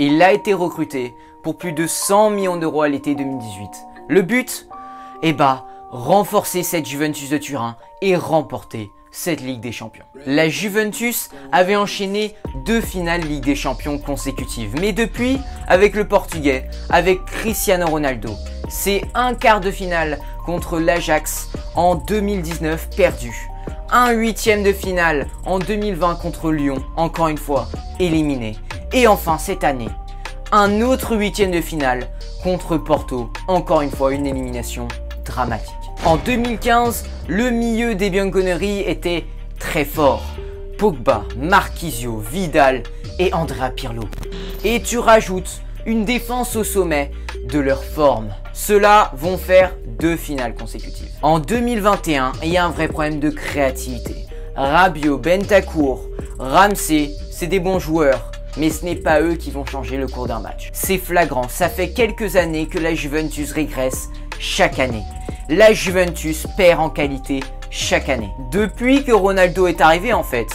Il a été recruté pour plus de 100 millions d'euros à l'été 2018. Le but? Renforcer cette Juventus de Turin et remporter cette Ligue des Champions. La Juventus avait enchaîné 2 finales Ligue des Champions consécutives. Mais depuis, avec le Portugais, avec Cristiano Ronaldo, c'est un quart de finale contre l'Ajax en 2019 perdu. Un 8e de finale en 2020 contre Lyon, encore une fois éliminé. Et enfin cette année, un autre 8e de finale contre Porto, encore une fois une élimination dramatique. En 2015, le milieu des Bianconeri était très fort. Pogba, Marquisio, Vidal et Andrea Pirlo. Et tu rajoutes une défense au sommet de leur forme. Ceux-là vont faire 2 finales consécutives. En 2021, il y a un vrai problème de créativité. Rabiot, Bentancur, Ramsey, c'est des bons joueurs, mais ce n'est pas eux qui vont changer le cours d'un match. C'est flagrant, ça fait quelques années que la Juventus régresse chaque année. La Juventus perd en qualité chaque année. Depuis que Ronaldo est arrivé en fait,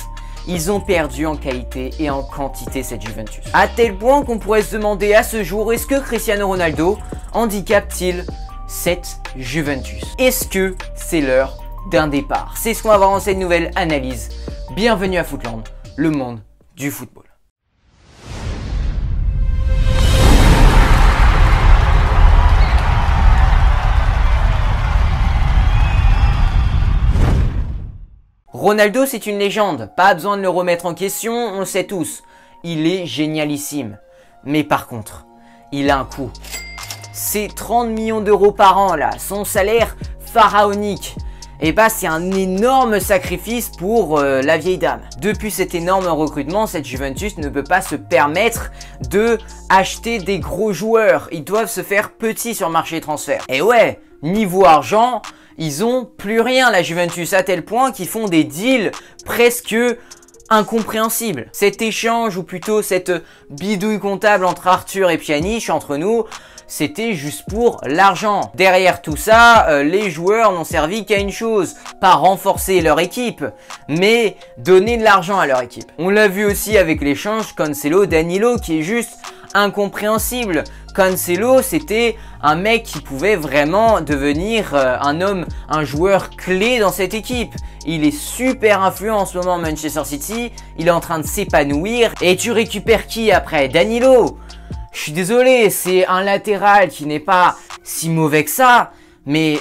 ils ont perdu en qualité et en quantité cette Juventus. À tel point qu'on pourrait se demander à ce jour, est-ce que Cristiano Ronaldo handicape-t-il cette Juventus? Est-ce que c'est l'heure d'un départ? C'est ce qu'on va voir dans cette nouvelle analyse. Bienvenue à Footland, le monde du football. Ronaldo, c'est une légende, pas besoin de le remettre en question, on le sait tous. Il est génialissime. Mais par contre, il a un coût. C'est 30 millions d'euros par an là, son salaire pharaonique. Et c'est un énorme sacrifice pour la vieille dame. Depuis cet énorme recrutement, cette Juventus ne peut pas se permettre de acheter des gros joueurs. Ils doivent se faire petits sur le marché des transferts. Et ouais, niveau argent, ils ont plus rien la Juventus, à tel point qu'ils font des deals presque incompréhensibles. Cet échange, ou plutôt cette bidouille comptable entre Arthur et Pjanic, entre nous, c'était juste pour l'argent. Derrière tout ça, les joueurs n'ont servi qu'à une chose, pas renforcer leur équipe, mais donner de l'argent à leur équipe. On l'a vu aussi avec l'échange Cancelo-Danilo qui est juste incompréhensible. Cancelo, c'était un mec qui pouvait vraiment devenir un joueur clé dans cette équipe. Il est super influent en ce moment à Manchester City, il est en train de s'épanouir. Et tu récupères qui après? Danilo. Je suis désolé, c'est un latéral qui n'est pas si mauvais que ça, mais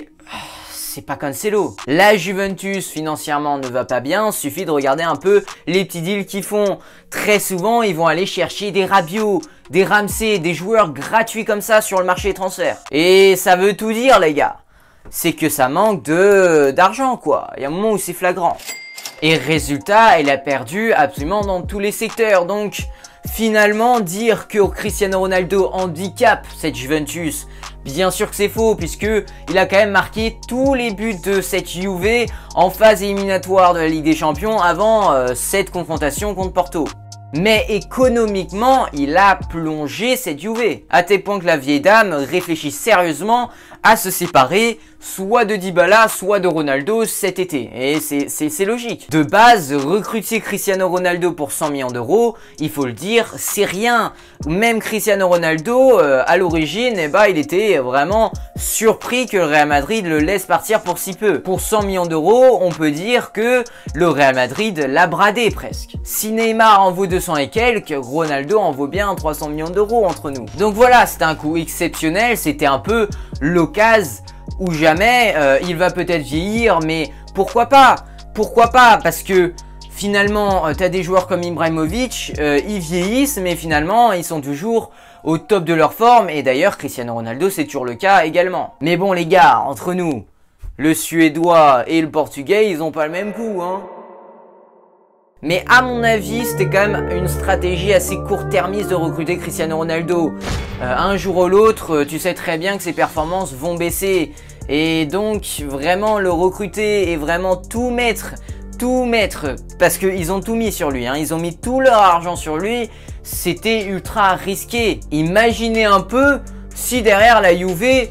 c'est pas Cancelo. La Juventus financièrement ne va pas bien, suffit de regarder un peu les petits deals qu'ils font. Très souvent, ils vont aller chercher des Rabiot, des Ramsey, des joueurs gratuits comme ça sur le marché des transferts. Et ça veut tout dire les gars. C'est que ça manque d'argent quoi. Il y a un moment où c'est flagrant. Et résultat, elle a perdu absolument dans tous les secteurs. Donc finalement, dire que Cristiano Ronaldo handicape cette Juventus, bien sûr que c'est faux, puisque il a quand même marqué tous les buts de cette Juve en phase éliminatoire de la Ligue des Champions avant cette confrontation contre Porto. Mais économiquement, il a plongé cette Juve, à tel point que la vieille dame réfléchit sérieusement à se séparer soit de Dybala, soit de Ronaldo cet été. Et c'est logique. De base, recruter Cristiano Ronaldo pour 100 millions d'euros, il faut le dire, c'est rien. Même Cristiano Ronaldo, à l'origine, il était vraiment surpris que le Real Madrid le laisse partir pour si peu. Pour 100 millions d'euros, on peut dire que le Real Madrid l'a bradé presque. Si Neymar en vaut 200 et quelques, Ronaldo en vaut bien 300 millions d'euros entre nous. Donc voilà, c'était un coup exceptionnel, c'était un peu l'occasion ou jamais. Il va peut-être vieillir, mais pourquoi pas? Pourquoi pas? Parce que finalement, tu as des joueurs comme Ibrahimovic, ils vieillissent, mais finalement, ils sont toujours au top de leur forme. Et d'ailleurs, Cristiano Ronaldo, c'est toujours le cas également. Mais bon, les gars, entre nous, le Suédois et le Portugais, ils ont pas le même coup, hein. Mais à mon avis, c'était quand même une stratégie assez court-termiste de recruter Cristiano Ronaldo. Un jour ou l'autre, tu sais très bien que ses performances vont baisser. Et donc, vraiment le recruter et vraiment tout mettre, parce qu'ils ont tout mis sur lui, hein, ils ont mis tout leur argent sur lui, c'était ultra risqué. Imaginez un peu si derrière la Juve,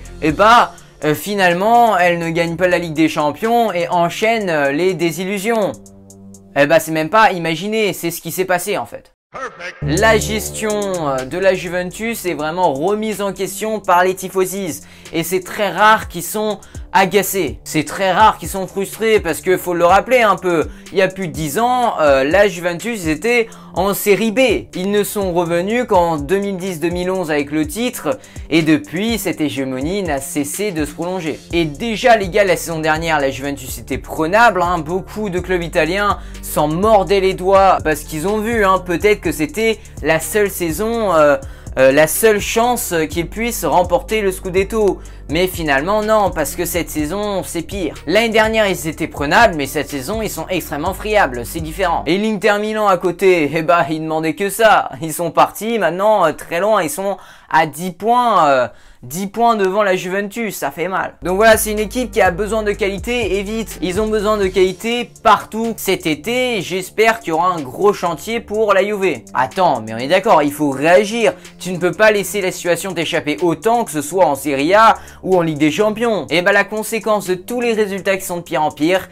finalement, elle ne gagne pas la Ligue des Champions et enchaîne les désillusions. C'est même pas imaginer, c'est ce qui s'est passé en fait. La gestion de la Juventus est vraiment remise en question par les tifosi et c'est très rare qu'ils sont agacés. C'est très rare qu'ils sont frustrés parce que faut le rappeler un peu, il y a plus de 10 ans, la Juventus était en série B. Ils ne sont revenus qu'en 2010-2011 avec le titre et depuis cette hégémonie n'a cessé de se prolonger. Et déjà les gars, la saison dernière la Juventus était prenable, hein. Beaucoup de clubs italiens s'en mordaient les doigts parce qu'ils ont vu peut-être que c'était la seule saison, la seule chance qu'ils puissent remporter le Scudetto. Mais finalement non, parce que cette saison c'est pire. L'année dernière ils étaient prenables, mais cette saison ils sont extrêmement friables, c'est différent. Et l'Inter Milan à côté, ils demandaient que ça. Ils sont partis maintenant très loin, ils sont à 10 points. 10 points devant la Juventus, ça fait mal. Donc voilà, c'est une équipe qui a besoin de qualité et vite. Ils ont besoin de qualité partout cet été. J'espère qu'il y aura un gros chantier pour la Juve. Attends, mais on est d'accord, il faut réagir. Tu ne peux pas laisser la situation t'échapper autant, que ce soit en Serie A ou en Ligue des Champions. Et la conséquence de tous les résultats qui sont de pire en pire,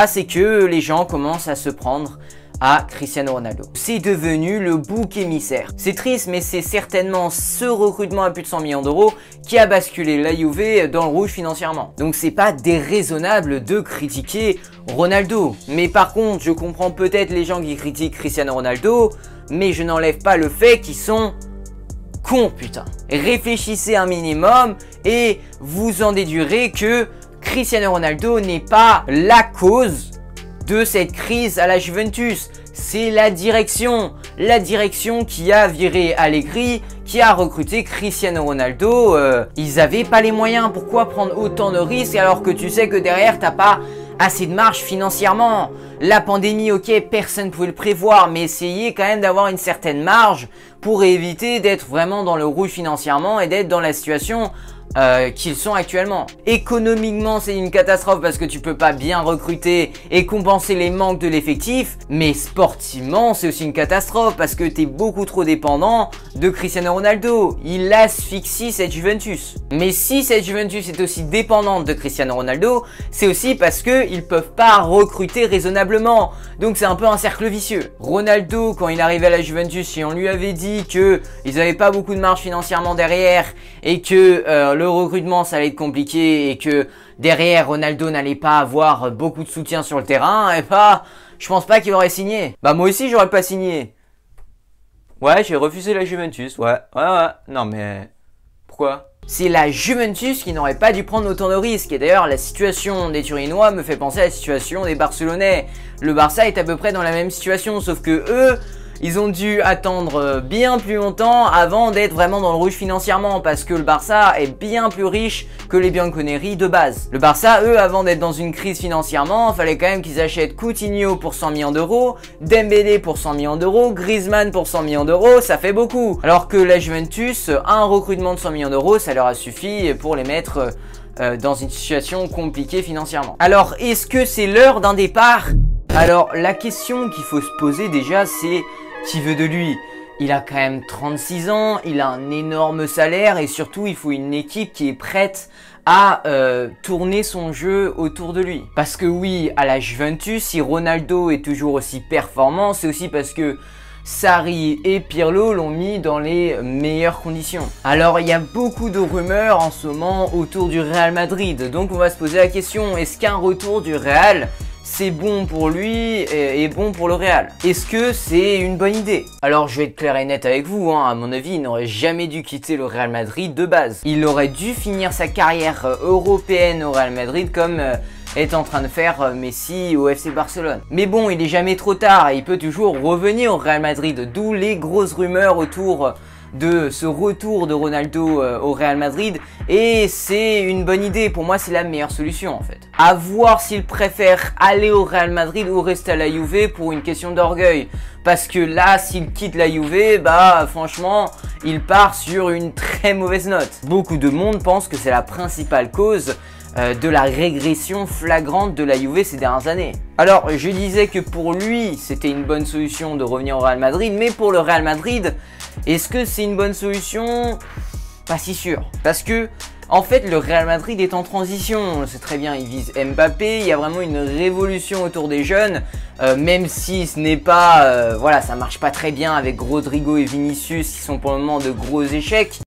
c'est que les gens commencent à se prendre à Cristiano Ronaldo. C'est devenu le bouc émissaire. C'est triste, mais c'est certainement ce recrutement à plus de 100 millions d'euros qui a basculé la Juve dans le rouge financièrement. Donc c'est pas déraisonnable de critiquer Ronaldo. Mais par contre, je comprends peut-être les gens qui critiquent Cristiano Ronaldo, mais je n'enlève pas le fait qu'ils sont cons, putain. Réfléchissez un minimum et vous en déduirez que Cristiano Ronaldo n'est pas la cause de cette crise à la Juventus. C'est la direction qui a viré Allegri, qui a recruté Cristiano Ronaldo. Ils avaient pas les moyens, pourquoi prendre autant de risques alors que tu sais que derrière t'as pas assez de marge financièrement. La pandémie, ok, personne ne pouvait le prévoir, mais essayez quand même d'avoir une certaine marge pour éviter d'être vraiment dans le rouge financièrement et d'être dans la situation qu'ils sont actuellement. Économiquement, c'est une catastrophe parce que tu peux pas bien recruter et compenser les manques de l'effectif, mais sportivement, c'est aussi une catastrophe parce que tu es beaucoup trop dépendant de Cristiano Ronaldo. Il asphyxie cette Juventus. Mais si cette Juventus est aussi dépendante de Cristiano Ronaldo, c'est aussi parce que ils peuvent pas recruter raisonnablement. Donc c'est un peu un cercle vicieux. Ronaldo, quand il arrivait à la Juventus, si on lui avait dit que ils avaient pas beaucoup de marge financièrement derrière et que le recrutement ça allait être compliqué et que derrière Ronaldo n'allait pas avoir beaucoup de soutien sur le terrain, je pense pas qu'il aurait signé. Moi aussi j'aurais pas signé. Ouais, j'ai refusé la Juventus, ouais, non mais pourquoi? C'est la Juventus qui n'aurait pas dû prendre autant de risques. Et d'ailleurs, la situation des Turinois me fait penser à la situation des Barcelonais. Le Barça est à peu près dans la même situation, sauf que eux, ils ont dû attendre bien plus longtemps avant d'être vraiment dans le rouge financièrement parce que le Barça est bien plus riche que les Bianconeri de base. Le Barça, eux, avant d'être dans une crise financièrement, il fallait quand même qu'ils achètent Coutinho pour 100 millions d'euros, Dembélé pour 100 millions d'euros, Griezmann pour 100 millions d'euros, ça fait beaucoup. Alors que la Juventus, un recrutement de 100 millions d'euros, ça leur a suffi pour les mettre dans une situation compliquée financièrement. Alors, est-ce que c'est l'heure d'un départ? Alors, la question qu'il faut se poser déjà, c'est qui veut de lui? Il a quand même 36 ans, il a un énorme salaire et surtout il faut une équipe qui est prête à tourner son jeu autour de lui. Parce que oui, à la Juventus, si Ronaldo est toujours aussi performant, c'est aussi parce que Sarri et Pirlo l'ont mis dans les meilleures conditions. Alors il y a beaucoup de rumeurs en ce moment autour du Real Madrid, donc on va se poser la question, est-ce qu'un retour du Real c'est bon pour lui et bon pour le Real? Est-ce que c'est une bonne idée? Alors je vais être clair et net avec vous, à mon avis il n'aurait jamais dû quitter le Real Madrid de base. Il aurait dû finir sa carrière européenne au Real Madrid comme est en train de faire Messi au FC Barcelone. Mais bon, il est jamais trop tard et il peut toujours revenir au Real Madrid, d'où les grosses rumeurs autour de ce retour de Ronaldo au Real Madrid et c'est une bonne idée. Pour moi, c'est la meilleure solution en fait. À voir s'il préfère aller au Real Madrid ou rester à la Juve pour une question d'orgueil. Parce que là, s'il quitte la Juve, franchement, il part sur une très mauvaise note. Beaucoup de monde pense que c'est la principale cause de la régression flagrante de la Juve ces dernières années. Alors, je disais que pour lui, c'était une bonne solution de revenir au Real Madrid, mais pour le Real Madrid, est-ce que c'est une bonne solution? Pas si sûr. Parce que, en fait, le Real Madrid est en transition. C'est très bien, il vise Mbappé, il y a vraiment une révolution autour des jeunes. même si ce n'est pas, voilà, ça marche pas très bien avec Rodrigo et Vinicius qui sont pour le moment de gros échecs,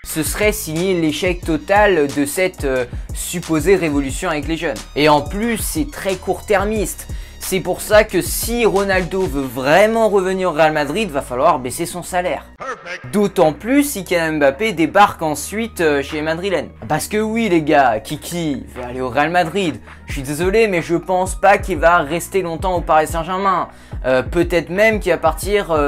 ce serait signer l'échec total de cette supposée révolution avec les jeunes. Et en plus, c'est très court-termiste. C'est pour ça que si Ronaldo veut vraiment revenir au Real Madrid, va falloir baisser son salaire. D'autant plus si Kylian Mbappé débarque ensuite chez les Madrilènes. Parce que oui les gars, Kiki va aller au Real Madrid. Je suis désolé mais je pense pas qu'il va rester longtemps au Paris Saint-Germain. Peut-être même qu'il va partir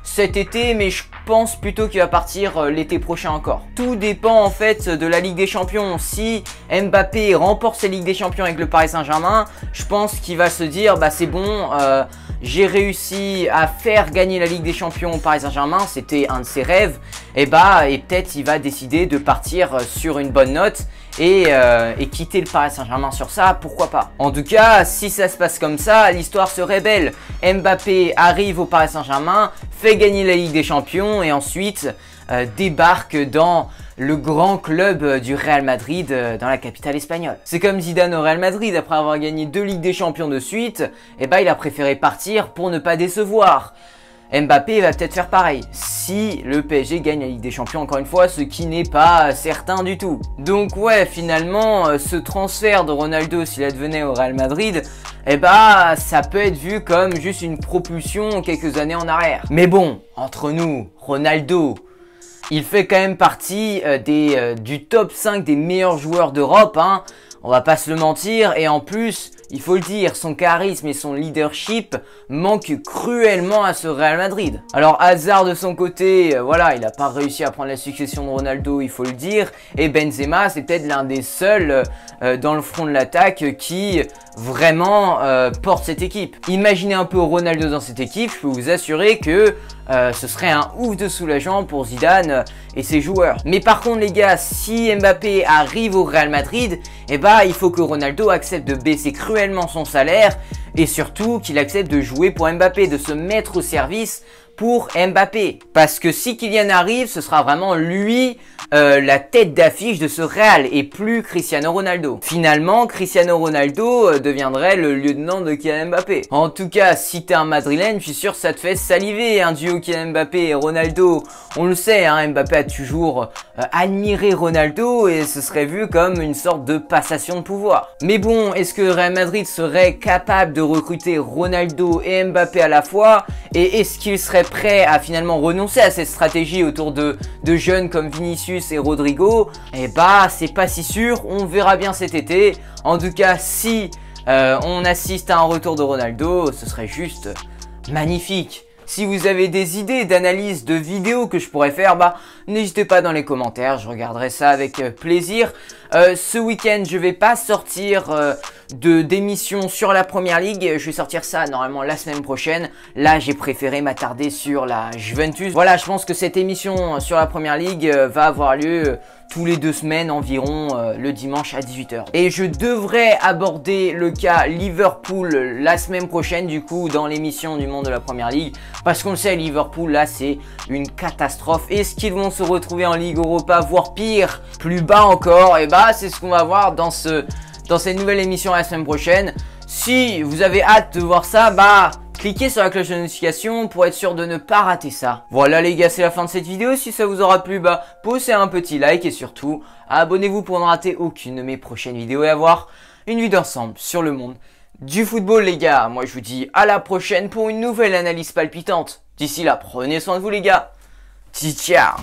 cet été, mais je pense plutôt qu'il va partir l'été prochain encore. Tout dépend en fait de la Ligue des Champions. Si Mbappé remporte sa Ligue des Champions avec le Paris Saint-Germain, je pense qu'il va se dire bah c'est bon, j'ai réussi à faire gagner la Ligue des Champions au Paris Saint-Germain, c'était un de ses rêves, et peut-être il va décider de partir sur une bonne note et quitter le Paris Saint-Germain sur ça, pourquoi pas. En tout cas, si ça se passe comme ça, l'histoire serait belle. Mbappé arrive au Paris Saint-Germain, fait gagner la Ligue des Champions et ensuite débarque dans le grand club du Real Madrid dans la capitale espagnole. C'est comme Zidane au Real Madrid, après avoir gagné 2 Ligues des Champions de suite, il a préféré partir pour ne pas décevoir. Mbappé va peut-être faire pareil, si le PSG gagne la Ligue des Champions encore une fois, ce qui n'est pas certain du tout. Donc ouais, finalement, ce transfert de Ronaldo, s'il advenait au Real Madrid, ça peut être vu comme juste une propulsion quelques années en arrière. Mais bon, entre nous, Ronaldo, il fait quand même partie du top 5 des meilleurs joueurs d'Europe, hein. On va pas se le mentir, et en plus, il faut le dire, son charisme et son leadership manquent cruellement à ce Real Madrid. Alors Hazard de son côté, voilà, il n'a pas réussi à prendre la succession de Ronaldo, il faut le dire, et Benzema c'est peut-être l'un des seuls dans le front de l'attaque qui vraiment porte cette équipe. Imaginez un peu Ronaldo dans cette équipe, je peux vous assurer que ce serait un ouf de soulagement pour Zidane et ses joueurs. Mais par contre les gars, si Mbappé arrive au Real Madrid, il faut que Ronaldo accepte de baisser cruellement son salaire et surtout qu'il accepte de jouer pour Mbappé, de se mettre au service pour Mbappé. Parce que si Kylian arrive, ce sera vraiment lui la tête d'affiche de ce Real et plus Cristiano Ronaldo. Finalement, Cristiano Ronaldo deviendrait le lieutenant de Kylian Mbappé. En tout cas, si t'es un Madrilène, je suis sûr que ça te fait saliver un duo Kylian Mbappé et Ronaldo. On le sait, hein, Mbappé a toujours admiré Ronaldo et ce serait vu comme une sorte de passation de pouvoir. Mais bon, est-ce que Real Madrid serait capable de recruter Ronaldo et Mbappé à la fois? Et est-ce qu'il serait prêt à finalement renoncer à cette stratégie autour de jeunes comme Vinicius et Rodrigo? C'est pas si sûr, on verra bien cet été. En tout cas, si on assiste à un retour de Ronaldo, ce serait juste magnifique. Si vous avez des idées d'analyse de vidéos que je pourrais faire, n'hésitez pas dans les commentaires, je regarderai ça avec plaisir. Ce week-end, je vais pas sortir d'émission sur la Première Ligue, je vais sortir ça normalement la semaine prochaine. Là, j'ai préféré m'attarder sur la Juventus. Voilà, je pense que cette émission sur la Première Ligue va avoir lieu tous les 2 semaines environ, le dimanche à 18 h. Et je devrais aborder le cas Liverpool la semaine prochaine, du coup, dans l'émission du monde de la Première Ligue. Parce qu'on le sait, Liverpool, là, c'est une catastrophe. Est-ce qu'ils vont se retrouver en Ligue Europa, voire pire, plus bas encore? C'est ce qu'on va voir dans cette nouvelle émission la semaine prochaine. Si vous avez hâte de voir ça, cliquez sur la cloche de notification pour être sûr de ne pas rater ça. Voilà les gars, c'est la fin de cette vidéo. Si ça vous aura plu, posez un petit like et surtout, abonnez-vous pour ne rater aucune de mes prochaines vidéos et avoir une vue d'ensemble sur le monde du football les gars. Moi je vous dis à la prochaine pour une nouvelle analyse palpitante. D'ici là, prenez soin de vous les gars. Ciao.